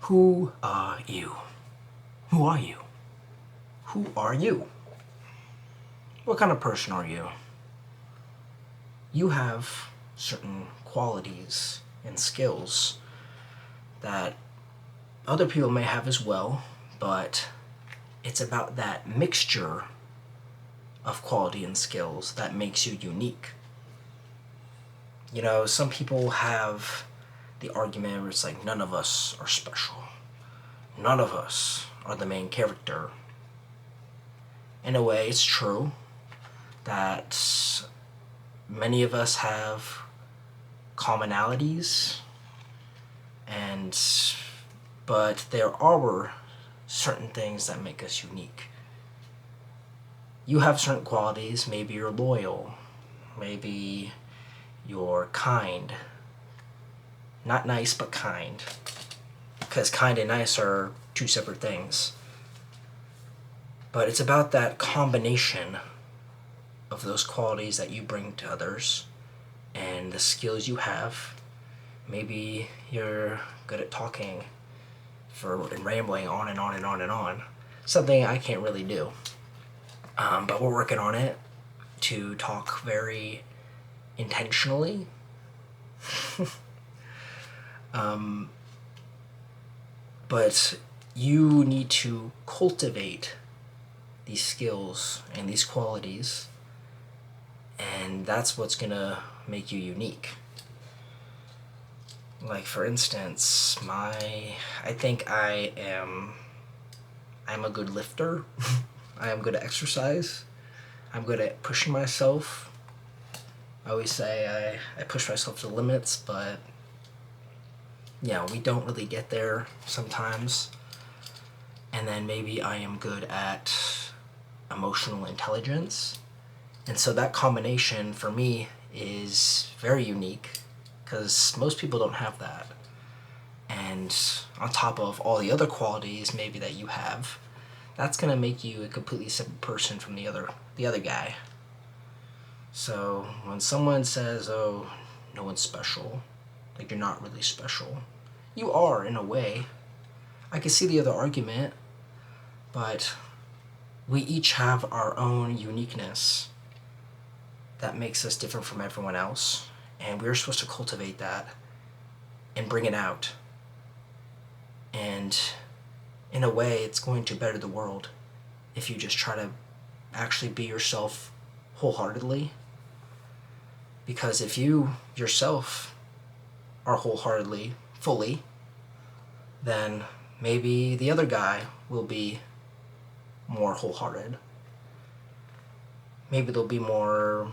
Who are you? Who are you? Who are you? What kind of person are you? You have certain qualities and skills that other people may have as well, but it's about that mixture of quality and skills that makes you unique. You know, some people have the argument where it's like, none of us are special. None of us are the main character. In a way, it's true that many of us have commonalities, but there are certain things that make us unique. You have certain qualities. Maybe you're loyal. Maybe you're kind. Not nice, but kind. Because kind and nice are two separate things. But it's about that combination of those qualities that you bring to others and the skills you have. Maybe you're good at talking and rambling on and on and on and on. Something I can't really do. But we're working on it to talk very intentionally. But you need to cultivate these skills and these qualities, and that's what's gonna make you unique. Like, for instance, I think I'm a good lifter. I am good at exercise. I'm good at pushing myself. I always say I push myself to the limits, but we don't really get there sometimes. And then maybe I am good at emotional intelligence. And so that combination for me is very unique because most people don't have that. And on top of all the other qualities maybe that you have, that's going to make you a completely separate person from the other guy. So when someone says, oh, no one's special, like you're not really special, you are in a way. I can see the other argument, but we each have our own uniqueness that makes us different from everyone else, and we're supposed to cultivate that and bring it out. And in a way, it's going to better the world if you just try to actually be yourself wholeheartedly. Because if you yourself are wholeheartedly, fully, then maybe the other guy will be more wholehearted. Maybe they'll be more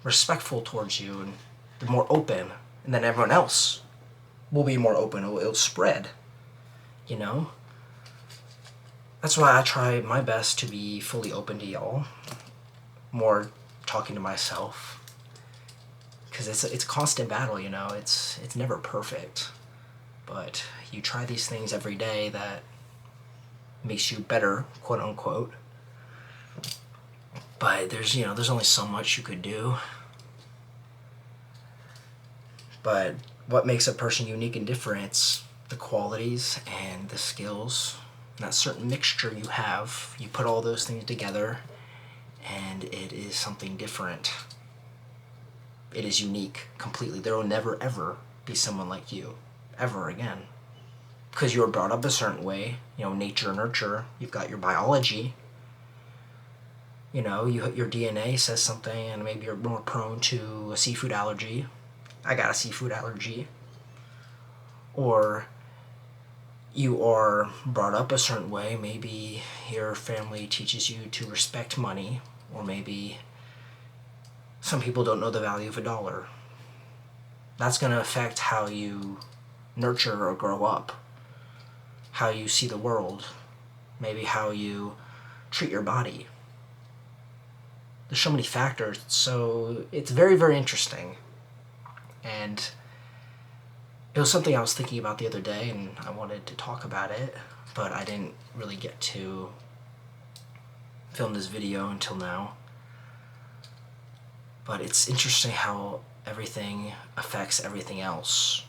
respectful towards you and they're more open, and then everyone else will be more open. It'll spread, you know? That's why I try my best to be fully open to y'all, more talking to myself, because it's a constant battle, you know? It's never perfect, but you try these things every day that makes you better, quote unquote. But there's only so much you could do. But what makes a person unique and different? It's the qualities and the skills, and that certain mixture you have. You put all those things together, and it is something different. It is unique completely. There will never, ever be someone like you, ever again. Because you were brought up a certain way, nature, nurture. You've got your biology. Your DNA says something, and maybe you're more prone to a seafood allergy. I got a seafood allergy. Or you are brought up a certain way. Maybe your family teaches you to respect money, or maybe some people don't know the value of $1. That's going to affect how you nurture or grow up, how you see the world, maybe how you treat your body. There's so many factors, so it's very, very interesting. And it was something I was thinking about the other day, and I wanted to talk about it, but I didn't really get to film this video until now. But it's interesting how everything affects everything else.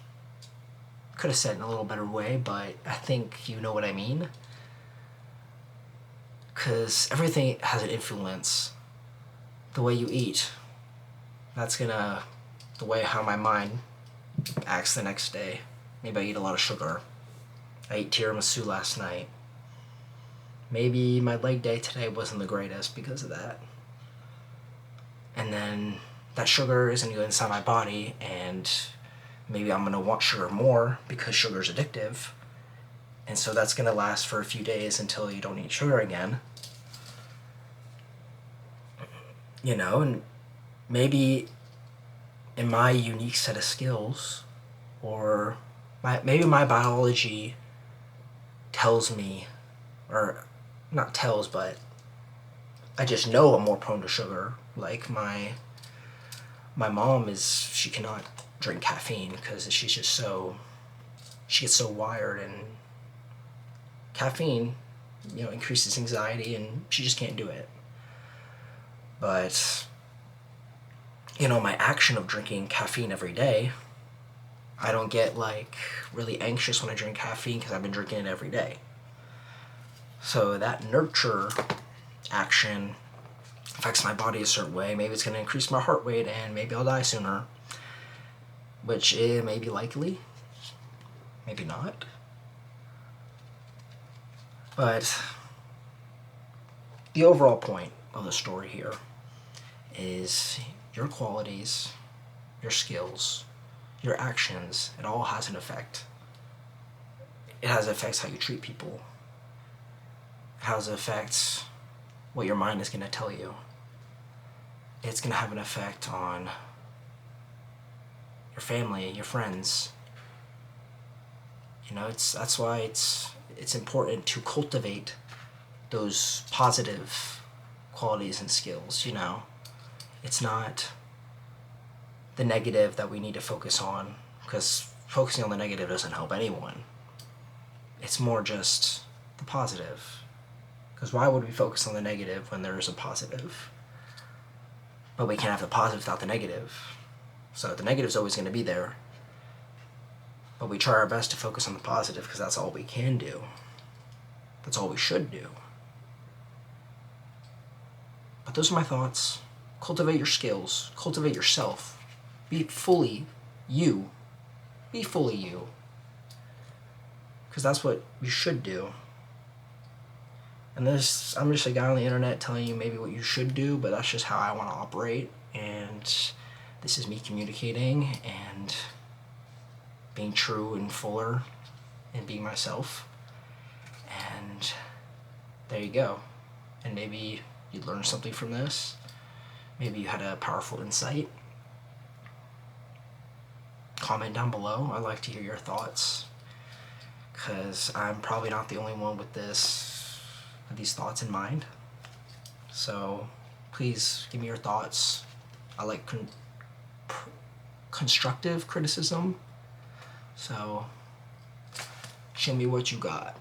Could have said it in a little better way, but I think you know what I mean. Because everything has an influence. The way you eat, that's gonna, the way how my mind acts the next day. Maybe I eat a lot of sugar. I ate tiramisu last night. Maybe my leg day today wasn't the greatest because of that. And then that sugar is gonna go inside my body, and maybe I'm gonna want sugar more because sugar is addictive. And so that's gonna last for a few days until you don't eat sugar again. You know, and maybe in my unique set of skills, or maybe my biology tells me, or not tells, but I just know I'm more prone to sugar. Like my mom is, she cannot drink caffeine because she's just so, she gets so wired, and caffeine, you know, increases anxiety, and she just can't do it. But, you know, my action of drinking caffeine every day, I don't get like really anxious when I drink caffeine because I've been drinking it every day. So that nurture action affects my body a certain way. Maybe it's going to increase my heart rate, and maybe I'll die sooner, which may be likely, maybe not. But the overall point of the story here is your qualities, your skills, your actions, it all has an effect. It has effects how you treat people. It has effects what your mind is going to tell you. It's going to have an effect on your family, your friends. You know, that's why it's important to cultivate those positive qualities and skills, you know. It's not the negative that we need to focus on, because focusing on the negative doesn't help anyone. It's more just the positive. Because why would we focus on the negative when there is a positive? But we can't have the positive without the negative. So the negative is always going to be there. But we try our best to focus on the positive because that's all we can do. That's all we should do. But those are my thoughts. Cultivate your skills. Cultivate yourself. Be fully you. Be fully you. Because that's what you should do. And this, I'm just a guy on the internet telling you maybe what you should do, but that's just how I want to operate. And this is me communicating and being true and fuller and being myself. And there you go. And maybe you learned something from this. Maybe you had a powerful insight. Comment down below. I'd like to hear your thoughts, because I'm probably not the only one with these thoughts in mind. So please give me your thoughts. I like constructive criticism. So show me what you got.